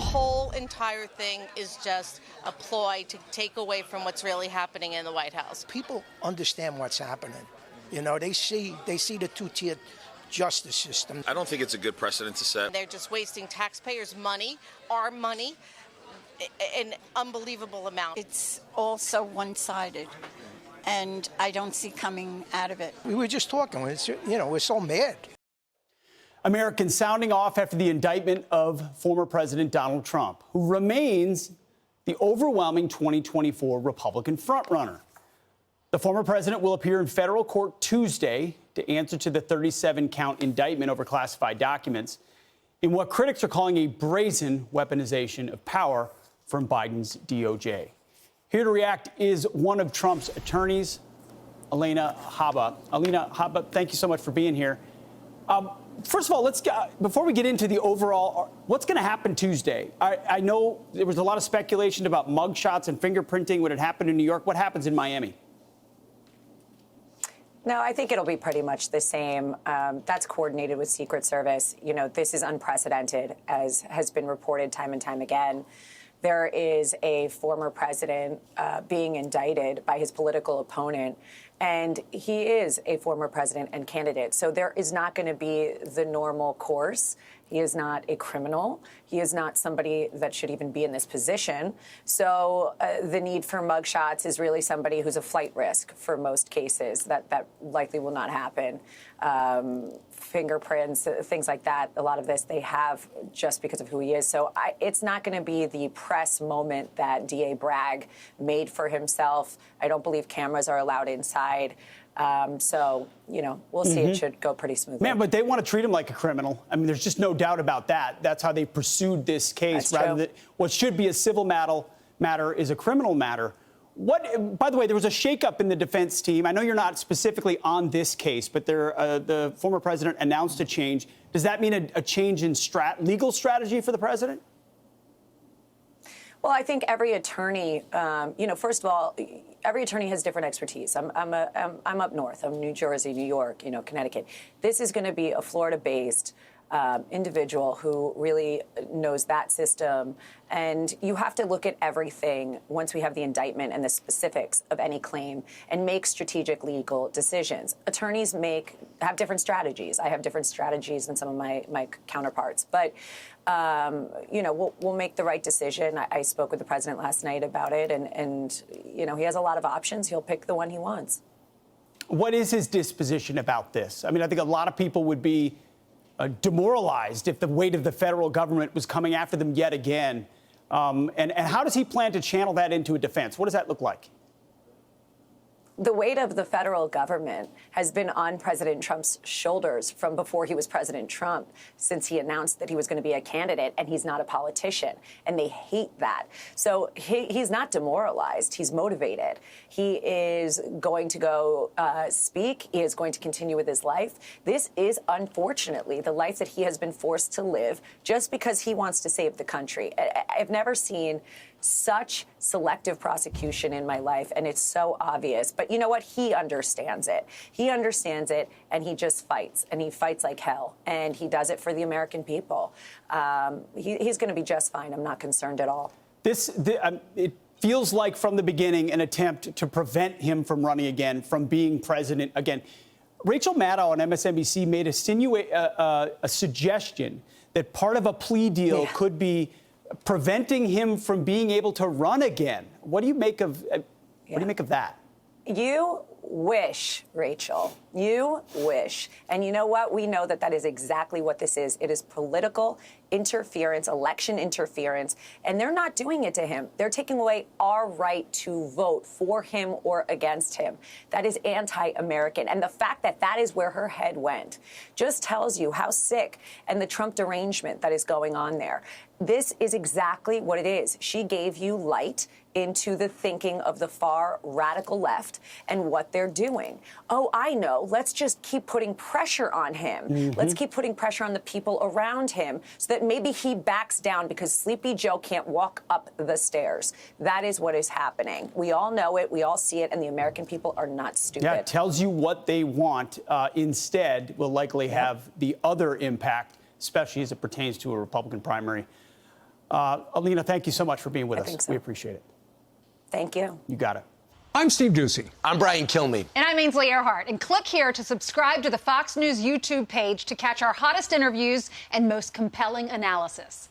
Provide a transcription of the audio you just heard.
whole entire thing is just a ploy to take away from what's really happening in the White House. People understand what's happening. You know, they see the two-tiered justice system. I don't think it's a good precedent to set. They're just wasting taxpayers' money, our money, an unbelievable amount. It's all so one-sided, and I don't see coming out of it. We were just talking, we're so mad. Americans sounding off after the indictment of former President Donald Trump, who remains the overwhelming 2024 Republican frontrunner. The former president will appear in federal court Tuesday to answer to the 37-count indictment over classified documents in what critics are calling a brazen weaponization of power from Biden's DOJ. Here to react is one of Trump's attorneys, Alina Habba. Alina Habba, thank you so much for being here. First of all, before we get into the overall, what's going to happen Tuesday? I know there was a lot of speculation about mugshots and fingerprinting when it happened in New York. What happens in Miami? No, I think it'll be pretty much the same. That's coordinated with Secret Service. You know, this is unprecedented, as has been reported time and time again. There is a former president being indicted by his political opponent, and he is a former president and candidate. So there is not going to be the normal course. He is not a criminal. He is not somebody that should even be in this position. So the need for mugshots is really somebody who's a flight risk for most cases. That likely will not happen. Fingerprints, things like that, a lot of this they have just because of who he is. So it's not going to be the press moment that DA Bragg made for himself. I don't believe cameras are allowed inside. So, you know, we'll see. It should go pretty smoothly. Man, but they want to treat him like a criminal. I mean, there's just no doubt about that. That's how they pursued this case. That's rather than what should be a civil matter is a criminal matter. By the way, there was a shakeup in the defense team. I know you're not specifically on this case, but the former president announced a change. Does that mean a change in legal strategy for the president? Well, I think every attorney, first of all, every attorney has different expertise. I'm up north. I'm New Jersey, New York, Connecticut. This is going to be a Florida-based individual who really knows that system. And you have to look at everything once we have the indictment and the specifics of any claim and make strategic legal decisions. Attorneys have different strategies. I have different strategies than some of my counterparts. But, we'll make the right decision. I spoke with the president last night about it. And he has a lot of options. He'll pick the one he wants. What is his disposition about this? I mean, I think a lot of people would be demoralized if the weight of the federal government was coming after them yet again. And how does he plan to channel that into a defense? What does that look like? The weight of the federal government has been on President Trump's shoulders from before he was President Trump, since he announced that he was going to be a candidate, and he's not a politician. And they hate that. So he's not demoralized. He's motivated. He is going to go speak. He is going to continue with his life. This is, unfortunately, the life that he has been forced to live just because he wants to save the country. I've never seen such selective prosecution in my life, and it's so obvious. But you know what? He understands it. He understands it, and he just fights, and he fights like hell, and he does it for the American people. He's going to be just fine. I'm not concerned at all. It feels like from the beginning an attempt to prevent him from running again, from being president again. Rachel Maddow on MSNBC made a suggestion that part of a plea deal could be preventing him from being able to run again. What do you make of that? You wish, Rachel. You wish. And you know what? We know that that is exactly what this is. It is political interference, election interference, and they're not doing it to him. They're taking away our right to vote for him or against him. That is anti-American. And the fact that that is where her head went just tells you how sick and the Trump derangement that is going on there. This is exactly what it is. She gave you light into the thinking of the far radical left and what they're doing. Oh, I know. Let's just keep putting pressure on him. Let's keep putting pressure on the people around him so that maybe he backs down because Sleepy Joe can't walk up the stairs. That is what is happening. We all know it. We all see it. And the American people are not stupid. Yeah, it tells you what they want. Instead, will likely have the other impact, especially as it pertains to a Republican primary. Alina, thank you so much for being with us. think so. We appreciate it. Thank you. You got it. I'm Steve Doocy. I'm Brian Kilmeade. And I'm Ainsley Earhart. And click here to subscribe to the Fox News YouTube page to catch our hottest interviews and most compelling analysis.